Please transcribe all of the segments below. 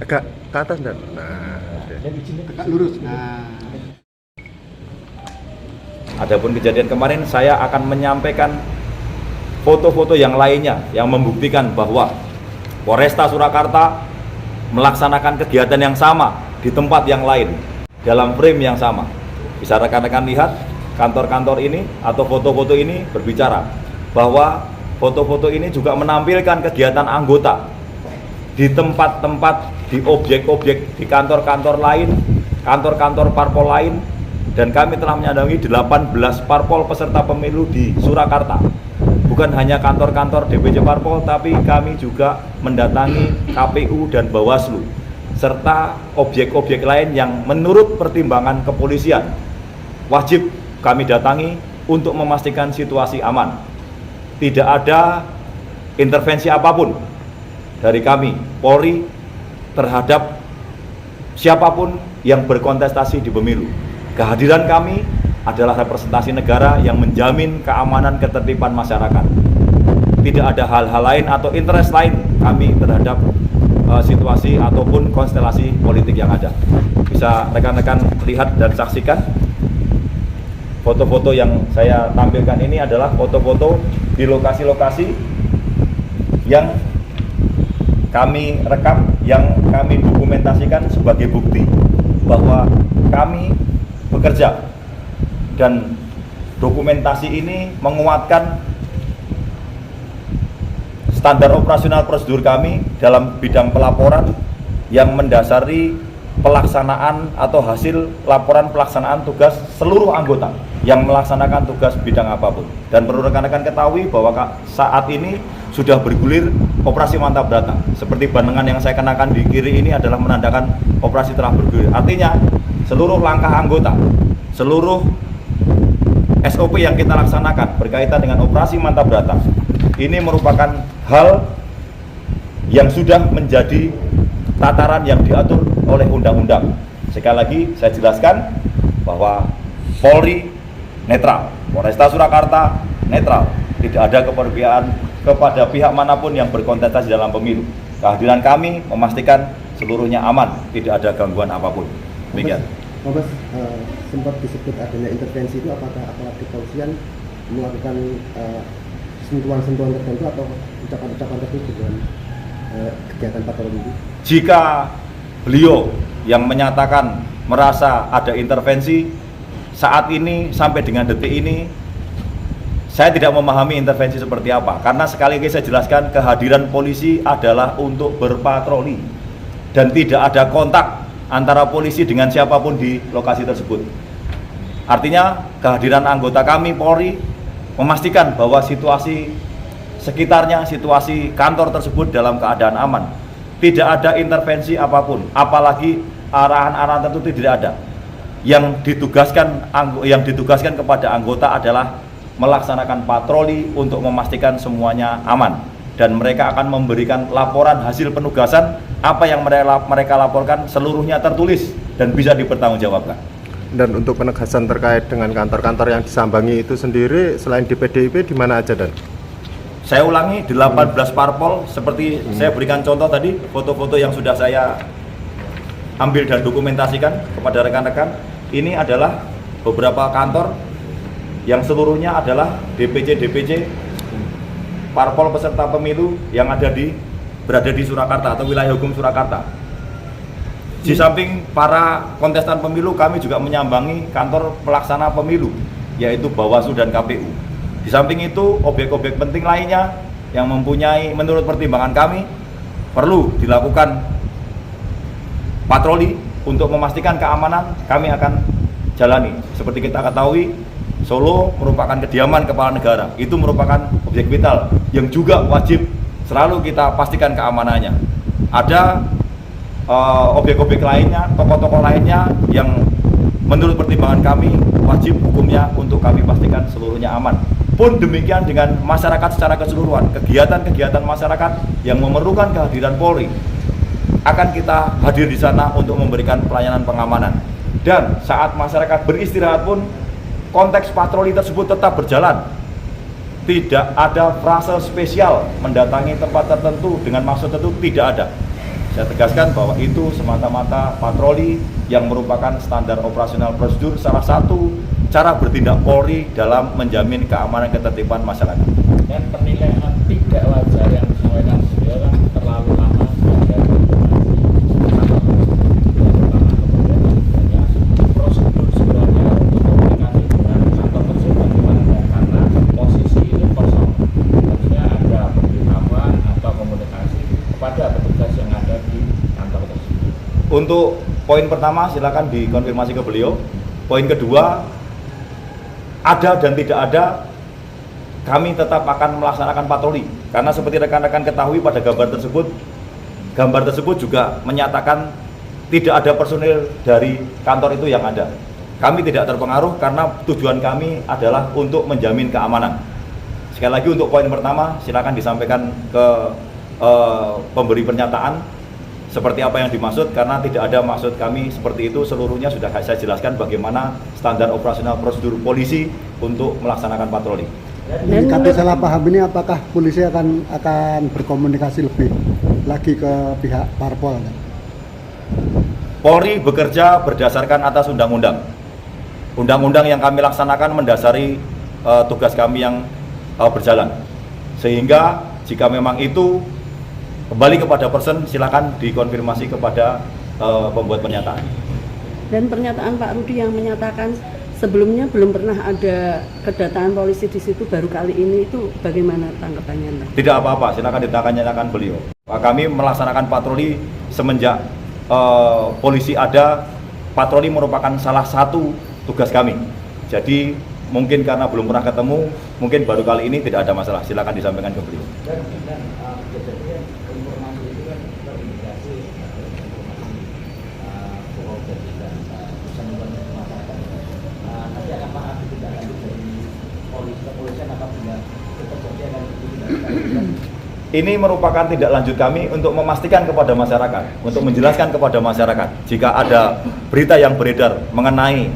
Agak ke atas dan. Nah, Agak lurus. Nah. Adapun kejadian kemarin, saya akan menyampaikan foto-foto yang lainnya yang membuktikan bahwa Polresta Surakarta melaksanakan kegiatan yang sama di tempat yang lain dalam frame yang sama. Bisa rekan-rekan lihat kantor-kantor ini atau foto-foto ini berbicara bahwa foto-foto ini juga menampilkan kegiatan anggota di tempat-tempat, di objek-objek, di kantor-kantor lain, kantor-kantor parpol lain. Dan kami telah menyadangi 18 parpol peserta pemilu di Surakarta. Bukan hanya kantor-kantor DPC parpol, tapi kami juga mendatangi KPU dan Bawaslu, serta objek-objek lain yang menurut pertimbangan kepolisian wajib kami datangi untuk memastikan situasi aman. Tidak ada intervensi apapun dari kami, Polri, terhadap siapapun yang berkontestasi di pemilu. Kehadiran kami adalah representasi negara yang menjamin keamanan ketertiban masyarakat. Tidak ada hal-hal lain atau interest lain kami terhadap situasi ataupun konstelasi politik yang ada. Bisa rekan-rekan lihat dan saksikan. Foto-foto yang saya tampilkan ini adalah foto-foto di lokasi-lokasi yang kami rekam, yang kami dokumentasikan sebagai bukti bahwa kami bekerja, dan dokumentasi ini menguatkan standar operasional prosedur kami dalam bidang pelaporan yang mendasari pelaksanaan atau hasil laporan pelaksanaan tugas seluruh anggota yang melaksanakan tugas bidang apapun. Dan perlu rekan-rekan ketahui bahwa saat ini sudah bergulir operasi mantap data. Seperti bandengan yang saya kenakan di kiri ini adalah menandakan operasi telah bergulir. Artinya seluruh langkah anggota, seluruh SOP yang kita laksanakan berkaitan dengan operasi mantap data ini merupakan hal yang sudah menjadi tataran yang diatur oleh undang-undang. Sekali lagi saya jelaskan bahwa Polri netral, Polresta Surakarta netral, tidak ada keperpihakan kepada pihak manapun yang berkontestasi dalam pemilu. Kehadiran kami memastikan seluruhnya aman, tidak ada gangguan apapun. Demikian. Mabes, sempat disebut adanya intervensi itu, apakah aparat kepolisian melakukan sentuhan-sentuhan tertentu atau ucapan-ucapan tertentu dengan kegiatan patroli itu? Jika beliau yang menyatakan merasa ada intervensi saat ini sampai dengan detik ini, saya tidak memahami intervensi seperti apa, karena sekali lagi saya jelaskan kehadiran polisi adalah untuk berpatroli dan tidak ada kontak antara polisi dengan siapapun di lokasi tersebut. Artinya kehadiran anggota kami Polri memastikan bahwa situasi sekitarnya, situasi kantor tersebut dalam keadaan aman. Tidak ada intervensi apapun, apalagi arahan-arahan tertentu tidak ada. Yang ditugaskan kepada anggota adalah melaksanakan patroli untuk memastikan semuanya aman, dan mereka akan memberikan laporan hasil penugasan. Apa yang mereka laporkan seluruhnya tertulis dan bisa dipertanggungjawabkan. Dan untuk penegasan terkait dengan kantor-kantor yang disambangi itu sendiri, selain di PDIP, di mana aja, Dan? Saya ulangi, 18 parpol, seperti saya berikan contoh tadi, foto-foto yang sudah saya ambil dan dokumentasikan kepada rekan-rekan. Ini adalah beberapa kantor yang seluruhnya adalah DPC parpol peserta pemilu yang berada di Surakarta atau wilayah hukum Surakarta. Di samping para kontestan pemilu, kami juga menyambangi kantor pelaksana pemilu, yaitu Bawaslu dan KPU. Di samping itu, objek-objek penting lainnya yang mempunyai, menurut pertimbangan kami, perlu dilakukan patroli untuk memastikan keamanan, kami akan jalani. Seperti kita ketahui, Solo merupakan kediaman kepala negara, itu merupakan objek vital yang juga wajib selalu kita pastikan keamanannya. Ada objek-objek lainnya, tokoh-tokoh lainnya yang menurut pertimbangan kami wajib hukumnya untuk kami pastikan seluruhnya aman. Pun demikian dengan masyarakat secara keseluruhan, kegiatan-kegiatan masyarakat yang memerlukan kehadiran Polri akan kita hadir di sana untuk memberikan pelayanan pengamanan. Dan saat masyarakat beristirahat pun konteks patroli tersebut tetap berjalan. Tidak ada frase spesial mendatangi tempat tertentu dengan maksud tertentu, tidak ada. Saya tegaskan bahwa itu semata-mata patroli yang merupakan standar operasional prosedur, salah satu cara bertindak Polri dalam menjamin keamanan ketertiban masyarakat. Dan penilaian tidak wajar yang disampaikan beliau kan terlalu lama prosedur sebenarnya untuk komunikasi dengan kantor tersebut bagaimana, karena posisi itu kosong, harusnya ada pemberitahuan atau komunikasi kepada petugas yang ada di kantor tersebut. Untuk poin pertama silakan dikonfirmasi ke beliau. Poin kedua, ada dan tidak ada, kami tetap akan melaksanakan patroli. Karena seperti rekan-rekan ketahui pada gambar tersebut juga menyatakan tidak ada personil dari kantor itu yang ada. Kami tidak terpengaruh karena tujuan kami adalah untuk menjamin keamanan. Sekali lagi untuk poin pertama silakan disampaikan ke pemberi pernyataan seperti apa yang dimaksud, karena tidak ada maksud kami seperti itu. Seluruhnya sudah saya jelaskan bagaimana standar operasional prosedur polisi untuk melaksanakan patroli. Menyikapi salah paham ini, apakah polisi akan berkomunikasi lebih lagi ke pihak parpol? Polri bekerja berdasarkan atas undang-undang. Undang-undang yang kami laksanakan mendasari tugas kami yang berjalan. Sehingga jika memang itu kembali kepada person, silakan dikonfirmasi kepada pembuat pernyataan. Dan pernyataan Pak Rudi yang menyatakan sebelumnya belum pernah ada kedatangan polisi di situ, baru kali ini, itu bagaimana tanggapannya, Pak? Tidak apa-apa, silakan ditanyakan beliau. Kami melaksanakan patroli semenjak polisi ada. Patroli merupakan salah satu tugas kami. Jadi mungkin karena belum pernah ketemu, mungkin baru kali ini, tidak ada masalah. Silakan disampaikan ke beliau. Informasi itu kan terindikasi informasi bohong dan kesenangan masyarakat. Nanti akan Pak Adi tidak lanjut dari kepolisian apabila itu terjadi akan ditindaklanjuti. Ini merupakan tindak lanjut kami untuk memastikan kepada masyarakat, untuk menjelaskan kepada masyarakat jika ada berita yang beredar mengenai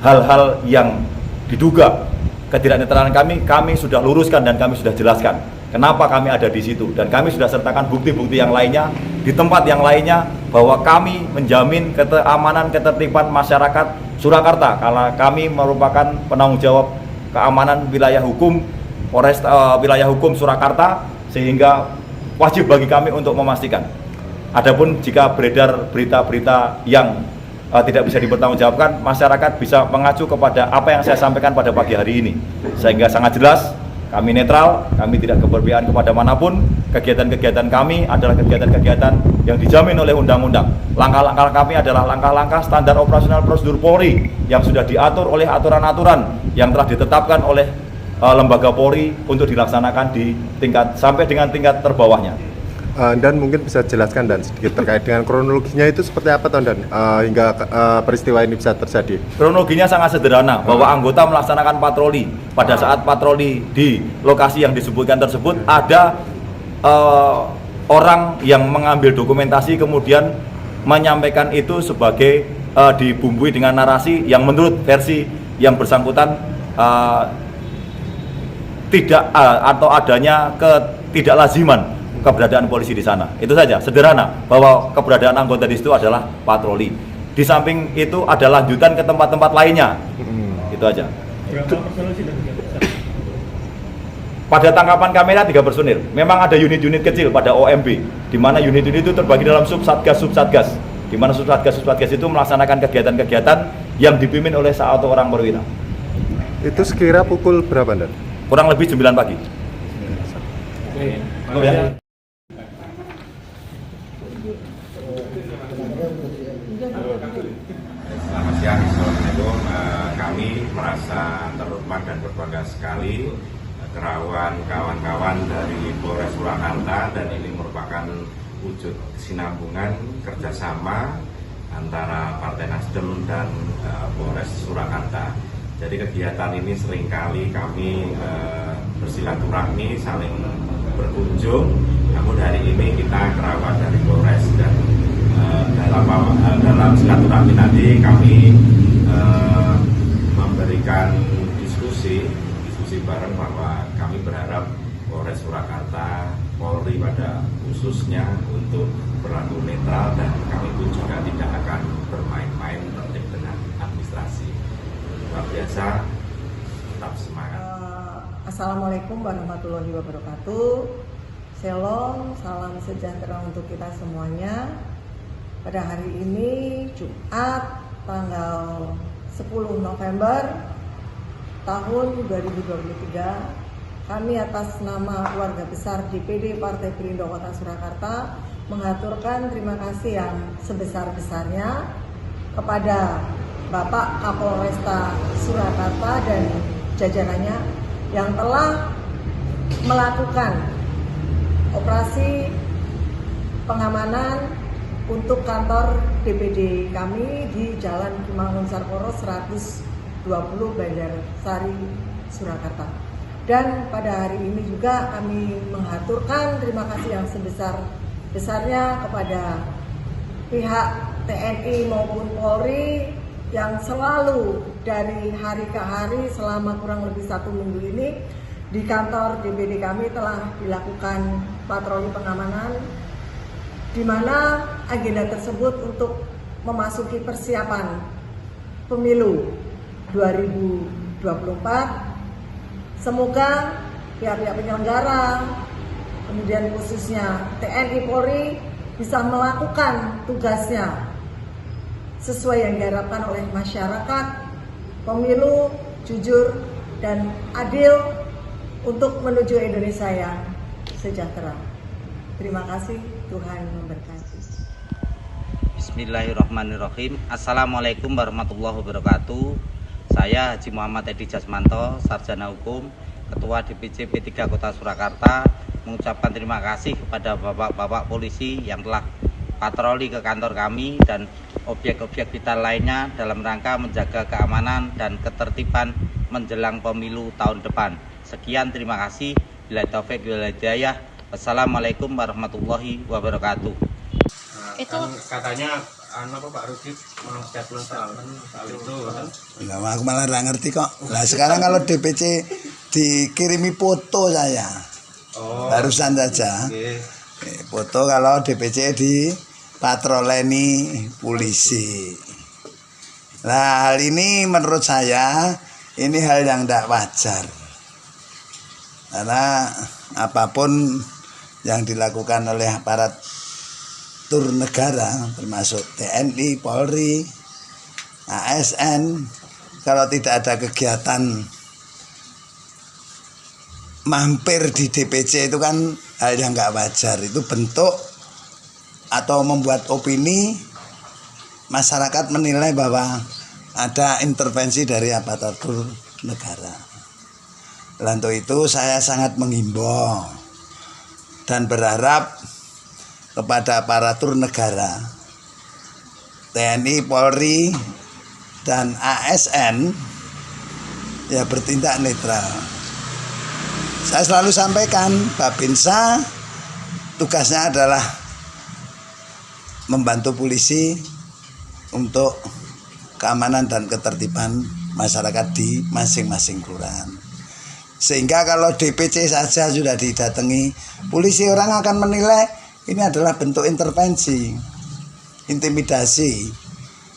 hal-hal yang diduga ketidaknetralan kami sudah luruskan dan kami sudah jelaskan kenapa kami ada di situ, dan kami sudah sertakan bukti-bukti yang lainnya di tempat yang lainnya bahwa kami menjamin keamanan ketertiban masyarakat Surakarta karena kami merupakan penanggung jawab keamanan wilayah hukum wilayah hukum Surakarta, sehingga wajib bagi kami untuk memastikan. Adapun jika beredar berita-berita yang tidak bisa dipertanggungjawabkan, masyarakat bisa mengacu kepada apa yang saya sampaikan pada pagi hari ini, sehingga sangat jelas kami netral, kami tidak keberpihakan kepada manapun. Kegiatan-kegiatan kami adalah kegiatan-kegiatan yang dijamin oleh undang-undang. Langkah-langkah kami adalah langkah-langkah standar operasional prosedur Polri yang sudah diatur oleh aturan-aturan yang telah ditetapkan oleh lembaga Polri untuk dilaksanakan di tingkat sampai dengan tingkat terbawahnya. Dan mungkin bisa jelaskan dan sedikit terkait dengan kronologinya itu seperti apa, dan hingga peristiwa ini bisa terjadi. Kronologinya sangat sederhana, bahwa anggota melaksanakan patroli. Pada saat patroli di lokasi yang disebutkan tersebut, ada orang yang mengambil dokumentasi kemudian menyampaikan itu sebagai dibumbui dengan narasi yang menurut versi yang bersangkutan tidak atau adanya ketidaklaziman keberadaan polisi di sana. Itu saja, sederhana, bahwa keberadaan anggota di situ adalah patroli. Di samping itu ada lanjutan ke tempat-tempat lainnya. Itu aja. Berapa personel sih? Pada tangkapan kamera 3 personil. Memang ada unit-unit kecil pada OMB, di mana unit-unit itu terbagi dalam sub-satgas, di mana sub-satgas itu melaksanakan kegiatan-kegiatan yang dipimpin oleh satu orang perwira. Itu sekira pukul berapa, Dan? Kurang lebih 9 pagi. Ya. Selamat siang, Assalamualaikum. Kami merasa terhormat dan berbangga sekali kerawan kawan-kawan dari Polres Surakarta, dan ini merupakan wujud kesinambungan kerjasama antara Partai Nasdem dan Polres Surakarta. Jadi kegiatan ini seringkali kami bersilaturahmi, saling berkunjung. Namun hari ini kita kerabat dari Polres, dan dalam silaturahmi nanti kami memberikan diskusi bareng bahwa kami berharap Polres Surakarta Polri pada khususnya untuk berlaku netral, dan kami pun juga tidak akan bermain-main terkait dengan administrasi. Luar biasa, tetap semangat. Assalamualaikum warahmatullahi wabarakatuh. Shalom, salam sejahtera untuk kita semuanya. Pada hari ini Jumat tanggal 10 November tahun 2023, kami atas nama keluarga besar DPD Partai Perindo Kota Surakarta mengaturkan terima kasih yang sebesar-besarnya kepada Bapak Kapolresta Surakarta dan jajarannya yang telah melakukan operasi pengamanan untuk kantor DPD kami di Jalan Kimangun Sarkoro 120 Banjarsari, Surakarta. Dan pada hari ini juga kami mengaturkan terima kasih yang sebesar-besarnya kepada pihak TNI maupun Polri yang selalu dari hari ke hari selama kurang lebih 1 minggu ini di kantor DPD kami telah dilakukan patroli pengamanan, di mana agenda tersebut untuk memasuki persiapan pemilu 2024. Semoga pihak-pihak penyelenggara, kemudian khususnya TNI Polri bisa melakukan tugasnya sesuai yang diharapkan oleh masyarakat, pemilu jujur dan adil untuk menuju Indonesia yang sejahtera. Terima kasih, Tuhan memberkati. Bismillahirrahmanirrahim. Assalamualaikum warahmatullahi wabarakatuh. Saya Haji Muhammad Edi Jasmanto, Sarjana Hukum, Ketua DPC P3 Kota Surakarta, mengucapkan terima kasih kepada bapak-bapak polisi yang telah patroli ke kantor kami dan objek-objek vital lainnya dalam rangka menjaga keamanan dan ketertiban menjelang pemilu tahun depan. Sekian, terima kasih. Bila taufik wal hidayah. Wassalamualaikum warahmatullahi wabarakatuh. Itu katanya Pak Rudi mau statement soal itu kan? Nah, aku malah nggak ngerti kok. Nah sekarang kalau DPC dikirimi foto saya, barusan saja, foto kalau DPC dipatroleni polisi. Nah hal ini menurut saya ini hal yang tidak wajar, karena apapun yang dilakukan oleh aparat negara termasuk TNI, Polri, ASN, kalau tidak ada kegiatan mampir di DPC itu kan hal yang nggak wajar. Itu bentuk atau membuat opini masyarakat menilai bahwa ada intervensi dari aparatur negara. Untuk itu saya sangat menghimbau dan berharap kepada aparatur negara, TNI, Polri, dan ASN ya bertindak netral. Saya selalu sampaikan, Babinsa tugasnya adalah membantu polisi untuk keamanan dan ketertiban masyarakat di masing-masing kelurahan. Sehingga kalau DPC saja sudah didatangi polisi, orang akan menilai ini adalah bentuk intervensi, intimidasi,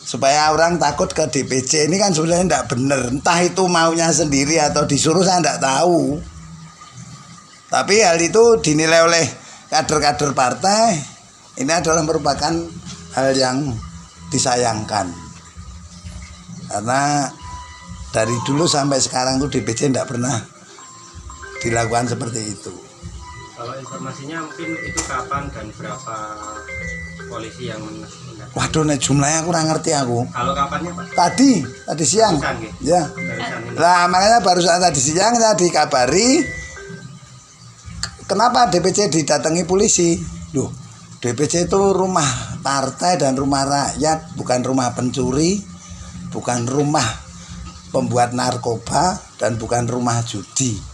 supaya orang takut ke DPC. Ini kan sebenarnya tidak benar. Entah itu maunya sendiri atau disuruh, saya tidak tahu. Tapi hal itu dinilai oleh kader-kader partai, ini adalah merupakan hal yang disayangkan. Karena dari dulu sampai sekarang tuh DPC tidak pernah dilakukan seperti itu. Kalau informasinya mungkin itu kapan dan berapa polisi yang mendatang? Waduh, nek jumlahnya kurang ngerti aku. Kalau kapannya Pak? Tadi siang. Ya. Nah, makanya baru saat tadi siang saya dikabari kenapa DPC didatangi polisi. Loh, DPC itu rumah partai dan rumah rakyat, bukan rumah pencuri, bukan rumah pembuat narkoba, dan bukan rumah judi.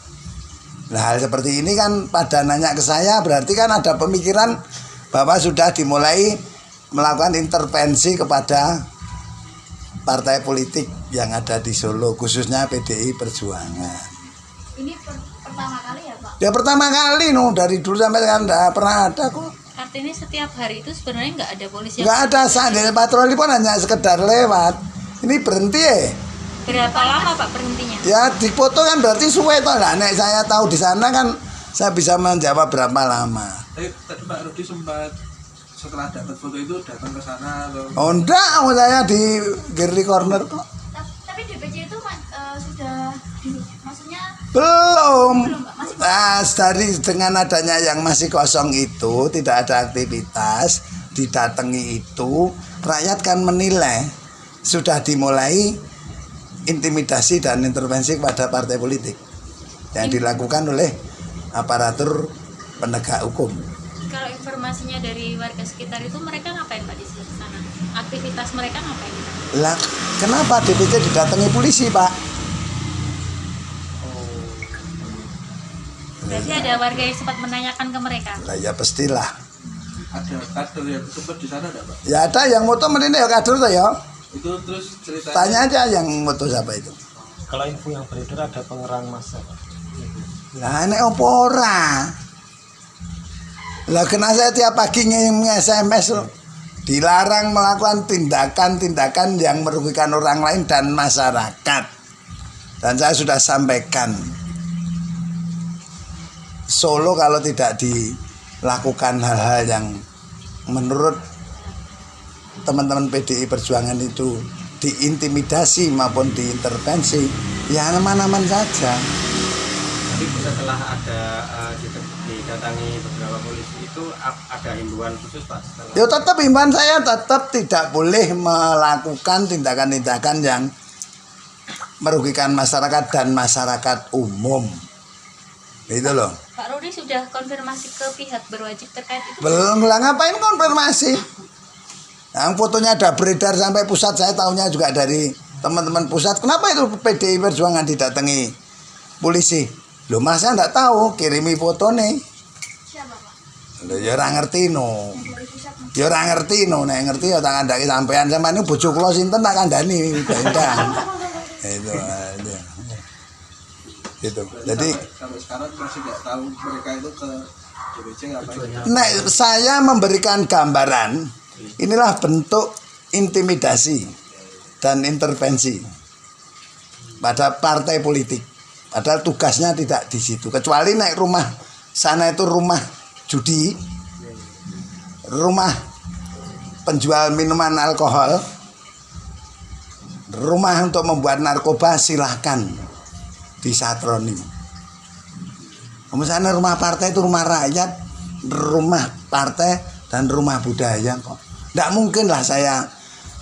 Nah, hal seperti ini kan pada nanya ke saya berarti kan ada pemikiran bahwa sudah dimulai melakukan intervensi kepada partai politik yang ada di Solo, khususnya PDI Perjuangan. Ini pertama kali ya Pak? Ya pertama kali dari dulu sampai sekarang enggak pernah ada kok. Artinya setiap hari itu sebenarnya nggak ada polisi Enggak ada, seandainya patroli pun hanya sekedar lewat. Ini berhenti ya. Berapa lama Pak berhentinya? Ya dipoto kan berarti suwe toh lah. Nek saya tahu di sana kan saya bisa menjawab berapa lama. Tadi Pak Rudi sempat setelah dapat foto itu datang ke sana atau? Oh enggak, saya di Girly Corner kok. Tapi DPC itu sudah maksudnya Belum. Pak, masih Nah, dari dengan adanya yang masih kosong itu, tidak ada aktivitas, didatangi itu, rakyat kan menilai sudah dimulai intimidasi dan intervensi kepada partai politik yang dilakukan oleh aparatur penegak hukum. kalau informasinya dari warga sekitar itu mereka ngapain Pak di sana? Aktivitas mereka ngapain? Lah, kenapa DPC didatangi polisi, Pak? Berarti ada warga yang sempat menanyakan ke mereka. Lah ya pastilah. Ada kader yang sempat di sana enggak Pak? Ya ada yang moto menini ya kader tuh ya. Itu terus ceritanya. Tanya aja yang moto siapa itu. Kalau info yang beredar ada pengerang massa. Lah nek opo ora? Lah kena saya tiap pagi ngirim SMS loh. Dilarang melakukan tindakan-tindakan yang merugikan orang lain dan masyarakat. Dan saya sudah sampaikan, Solo kalau tidak dilakukan hal-hal yang menurut teman-teman PDI Perjuangan itu diintimidasi maupun diintervensi, ya aman-aman saja. Tapi setelah ada didatangi beberapa polisi itu ada himbauan khusus Pak? Ya tetap himbauan saya tetap tidak boleh melakukan tindakan-tindakan yang merugikan masyarakat dan masyarakat umum. Itu loh. Pak Rudi sudah konfirmasi ke pihak berwajib terkait itu? Belum lah, ngapain konfirmasi? Yang fotonya ada beredar sampai pusat, saya tahunya juga dari teman-teman pusat. Kenapa itu PDI Perjuangan didatangi polisi? Loh masa enggak tahu, kirimi foto nih. Siapa Pak? Loh ya ora ngerti no. Ya ora ngerti no, nek ngerti ya tak kandhaki sampean sampean niku bojo kula sinten tak kandhani bendang. Itu aja. Gitu. Jadi sampai sekarang masih nggak tahu mereka itu ke DPC ngapain. nek saya memberikan gambaran, inilah bentuk intimidasi dan intervensi pada partai politik. Padahal tugasnya tidak di situ. Kecuali naik rumah sana itu rumah judi, rumah penjual minuman alkohol, rumah untuk membuat narkoba, silahkan disatroni. Misalnya rumah partai itu rumah rakyat, rumah partai dan rumah budaya kok. Tidak mungkin lah saya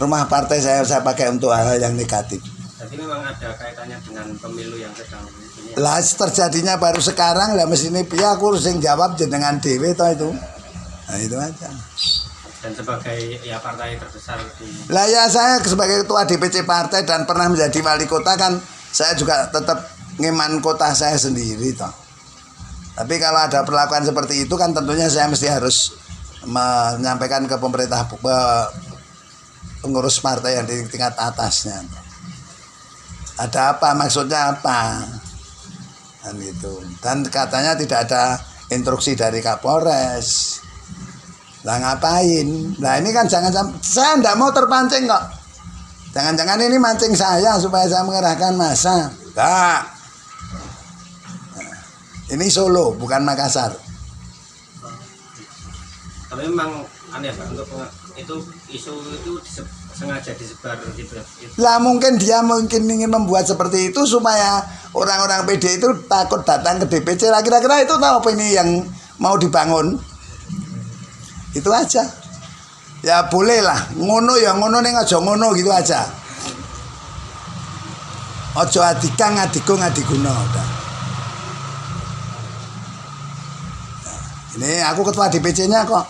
rumah partai saya pakai untuk hal yang negatif. Jadi memang ada kaitannya dengan pemilu yang sedang ini. Lah terjadinya baru sekarang lah mesti piye aku sing jawab jenengan dhewe toh itu. Nah itu aja. Dan sebagai ya partai terbesar di. Lah ya saya sebagai ketua DPC partai dan pernah menjadi wali kota kan saya juga tetap ngeman kota saya sendiri toh. Tapi kalau ada perlakuan seperti itu kan tentunya saya mesti harus menyampaikan ke pemerintah pengurus partai yang di tingkat atasnya. Ada apa, maksudnya apa? Dan gitu. Dan katanya tidak ada instruksi dari Kapolres. Lah ngapain? Nah ini kan saya enggak mau terpancing kok. Jangan-jangan ini mancing saya supaya saya mengerahkan massa. Enggak. Nah, ini Solo, bukan Makassar. Tapi memang aneh Pak untuk itu isu itu sengaja disebar gitu. Lah mungkin dia ingin membuat seperti itu supaya orang-orang PD itu takut datang ke DPC. Lah kira-kira itu tahu apa ini yang mau dibangun? Itu aja. Ya boleh lah, ngono ya ngono ning aja ngono gitu aja. Ojo adikang adikung adiguna udah. Nah, ini aku ketua DPC-nya kok.